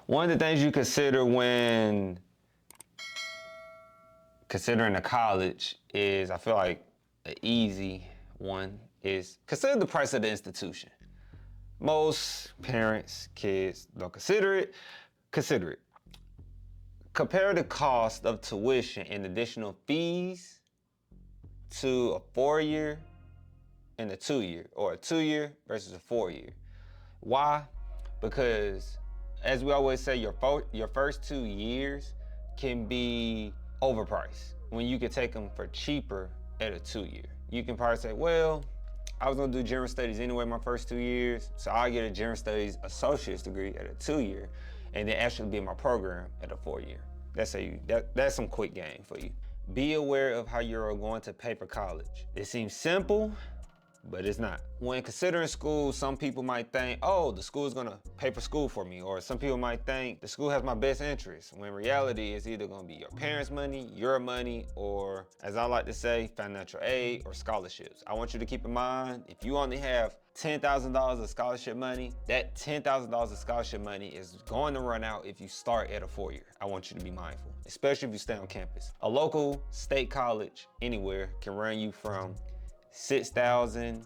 One of the things you consider when considering a college is, I feel like an easy one is consider the price of the institution. Most parents, kids don't consider it. Consider it. Compare the cost of tuition and additional fees to a 4-year and a 2-year, or a 2-year versus a 4-year. Why? Because as we always say, your first 2 years can be overpriced when you can take them for cheaper at a 2-year. You can probably say, well, I was gonna do general studies anyway my first 2 years, so I'll get a general studies associate's degree at a 2-year and then actually be in my program at a 4-year. That's some quick game for you. Be aware of how you're going to pay for college. It seems simple, but it's not. When considering school, some people might think, oh, the school is gonna pay for school for me. Or some people might think the school has my best interest. When in reality, it's either gonna be your parents' money, your money, or as I like to say, financial aid or scholarships. I want you to keep in mind, if you only have $10,000 of scholarship money, that $10,000 of scholarship money is going to run out if you start at a 4-year. I want you to be mindful, especially if you stay on campus. A local state college anywhere can run you from $6,000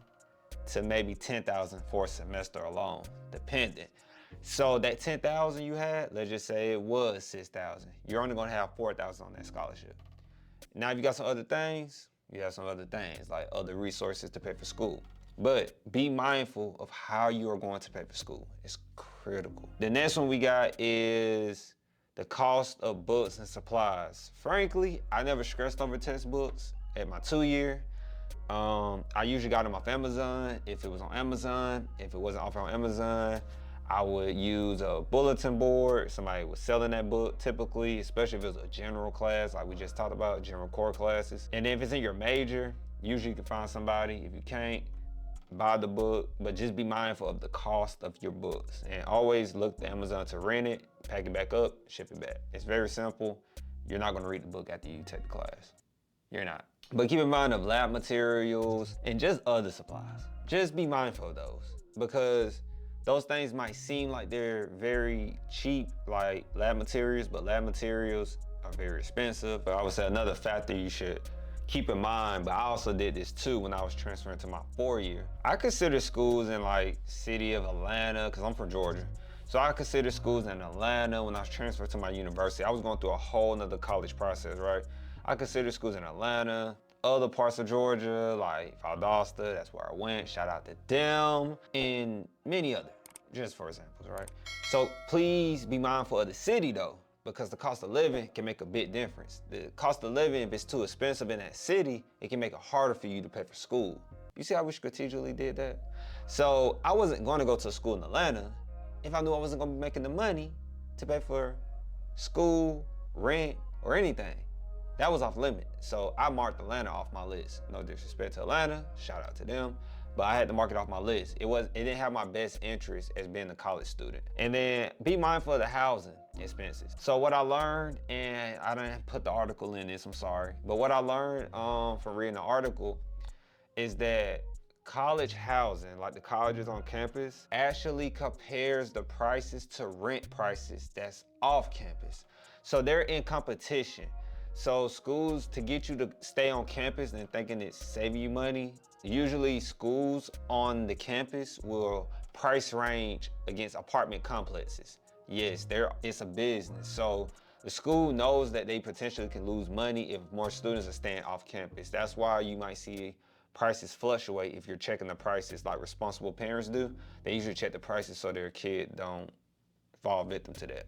to maybe $10,000 for a semester alone, depending. So that $10,000 you had, let's just say it was $6,000. You're only gonna have $4,000 on that scholarship. Now, if you got some other things, you have some other things like other resources to pay for school. But be mindful of how you are going to pay for school. It's critical. The next one we got is the cost of books and supplies. Frankly, I never stressed over textbooks at my 2-year. I usually got them off Amazon. If it was on Amazon, if it wasn't off on Amazon, I would use a bulletin board. Somebody was selling that book typically, especially if it was a general class like we just talked about, general core classes. And then if it's in your major, usually you can find somebody. If you can't, buy the book, but just be mindful of the cost of your books. And always look to Amazon to rent it, pack it back up, ship it back. It's very simple. You're not gonna read the book after you take the class. You're not. But keep in mind of lab materials and just other supplies. Just be mindful of those, because those things might seem like they're very cheap, like lab materials, but lab materials are very expensive. But I would say another factor you should keep in mind, but I also did this too when I was transferring to my 4-year. I consider schools in like city of Atlanta, because I'm from Georgia. So I consider schools in Atlanta when I was transferred to my university. I was going through a whole nother college process, right? I consider schools in Atlanta, other parts of Georgia, like Valdosta, that's where I went. Shout out to them, and many other, just for examples, right? So please be mindful of the city though, because the cost of living can make a big difference. The cost of living, if it's too expensive in that city, it can make it harder for you to pay for school. You see how we strategically did that? So I wasn't going to go to a school in Atlanta if I knew I wasn't going to be making the money to pay for school, rent, or anything. That was off limit. So I marked Atlanta off my list. No disrespect to Atlanta, shout out to them, but I had to mark it off my list. It didn't have my best interest as being a college student. And then be mindful of the housing expenses. So what I learned, and I didn't put the article in this, I'm sorry, but what I learned from reading the article is that college housing, like the colleges on campus, actually compares the prices to rent prices that's off campus. So they're in competition. So schools, to get you to stay on campus and thinking it's saving you money, usually schools on the campus will price range against apartment complexes. Yes, it's a business. So the school knows that they potentially can lose money if more students are staying off campus. That's why you might see prices fluctuate if you're checking the prices like responsible parents do. They usually check the prices so their kid don't fall victim to that.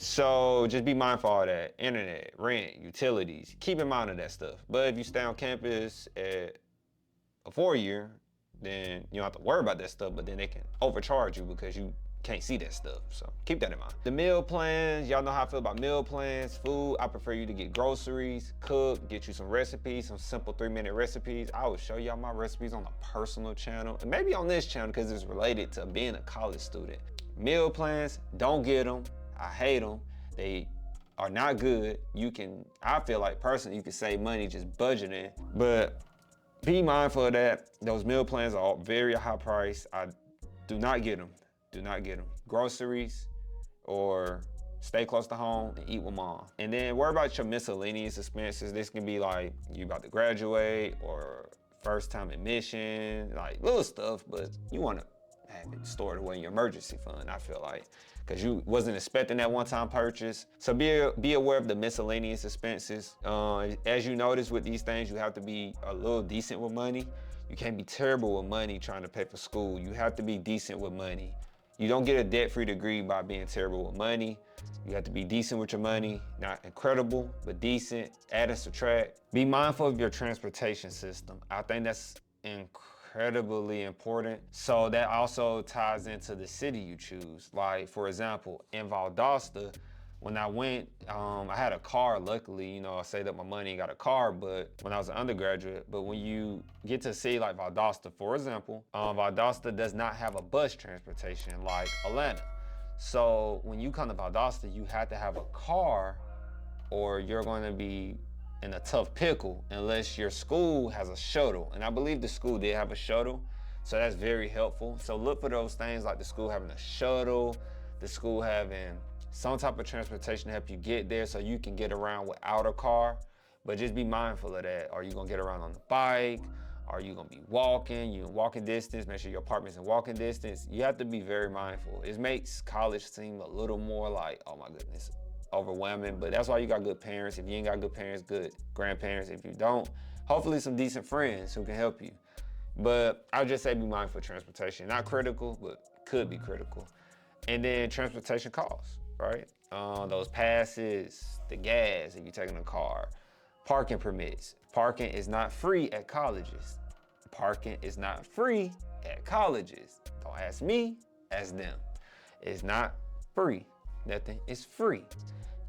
So just be mindful of that. Internet, rent, utilities, keep in mind of that stuff. But if you stay on campus at a 4-year, then you don't have to worry about that stuff, but then they can overcharge you because you can't see that stuff. So keep that in mind. The meal plans, y'all know how I feel about meal plans, food. I prefer you to get groceries, cook, get you some recipes, some simple 3-minute recipes. I will show y'all my recipes on a personal channel, and maybe on this channel because it's related to being a college student. Meal plans, don't get them. I hate them. They are not good. I feel like personally, you can save money just budgeting, but be mindful of that. Those meal plans are very high price. I do not get them. Do not get them. Groceries or stay close to home and eat with mom. And then worry about your miscellaneous expenses. This can be like you about to graduate or first time admission, like little stuff, but you want to have it stored away in your emergency fund, I feel like, because you wasn't expecting that one-time purchase. So be aware of the miscellaneous expenses. As you notice with these things, you have to be a little decent with money. You can't be terrible with money trying to pay for school. You have to be decent with money. You don't get a debt-free degree by being terrible with money. You have to be decent with your money, not incredible, but decent, add and subtract. Be mindful of your transportation system. I think that's incredibly important. So that also ties into the city you choose. Like, for example, in Valdosta, when I went, I had a car, luckily, you know, I saved up my money and got a car, but when I was an undergraduate, but when you get to a city like Valdosta, for example, Valdosta does not have a bus transportation like Atlanta. So when you come to Valdosta, you have to have a car or you're going to be in a tough pickle unless your school has a shuttle. And I believe the school did have a shuttle, so that's very helpful. So look for those things like the school having a shuttle, the school having some type of transportation to help you get there so you can get around without a car. But just be mindful of that. Are you gonna get around on the bike? Are you gonna be walking? You in walking distance? Make sure your apartment's in walking distance. You have to be very mindful. It makes college seem a little more like, oh my goodness, overwhelming, but that's why you got good parents. If you ain't got good parents, good grandparents. If you don't, hopefully some decent friends who can help you. But I would just say be mindful of transportation. Not critical, but could be critical. And then transportation costs, right? Those passes, the gas if you're taking a car, parking permits. Parking is not free at colleges. Parking is not free at colleges. Don't ask me, ask them. It's not free. Nothing is free.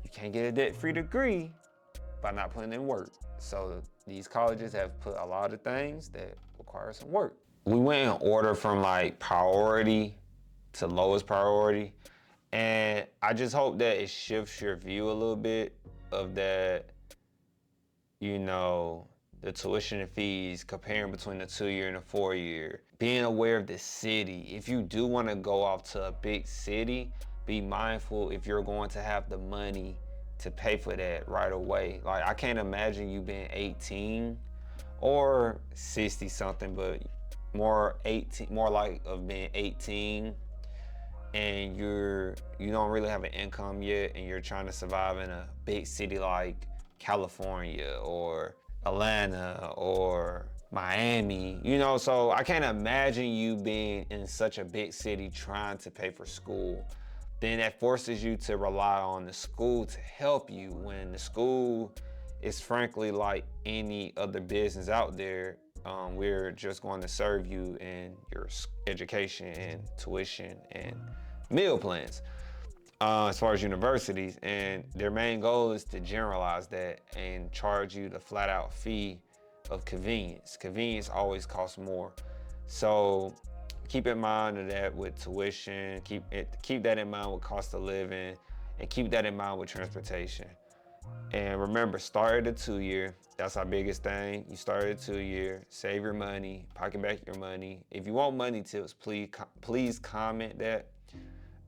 You can't get a debt-free degree by not putting in work. So these colleges have put a lot of things that require some work. We went in order from like priority to lowest priority. And I just hope that it shifts your view a little bit of that, you know, the tuition and fees, comparing between the 2-year and the 4-year. Being aware of the city. If you do want to go off to a big city, be mindful if you're going to have the money to pay for that right away. Like, I can't imagine you being 18 or 60 something, but more like of being 18 and you don't really have an income yet and you're trying to survive in a big city like California or Atlanta or Miami, you know, so I can't imagine you being in such a big city trying to pay for school. Then that forces you to rely on the school to help you when the school is frankly like any other business out there. We're just going to serve you in your education and tuition and meal plans. As far as universities, and their main goal is to generalize that and charge you the flat out fee of convenience. Convenience always costs more. So keep in mind of that with tuition, keep that in mind with cost of living, and keep that in mind with transportation. And remember, start at a 2-year. That's our biggest thing. You start at a 2-year, save your money, pocket back your money. If you want money tips, please comment that.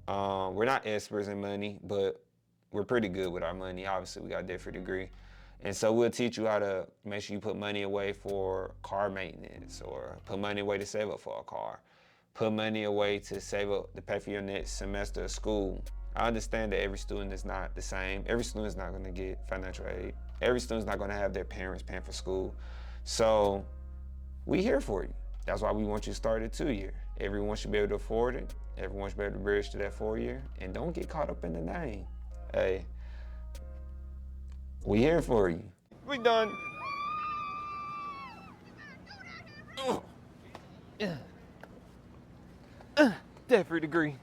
We're not experts in money, but we're pretty good with our money. Obviously, we got a debt-free degree. And so we'll teach you how to make sure you put money away for car maintenance or put money away to save up for a car. Put money away to save up to pay for your next semester of school. I understand that every student is not the same. Every student is not going to get financial aid. Every student's not going to have their parents paying for school. So we here for you. That's why we want you to start at 2-year. Everyone should be able to afford it. Everyone should be able to bridge to that 4-year. And don't get caught up in the name. Hey, we here for you. We done. Debt-free degree.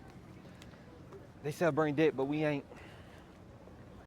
They sell brain debt, but we ain't.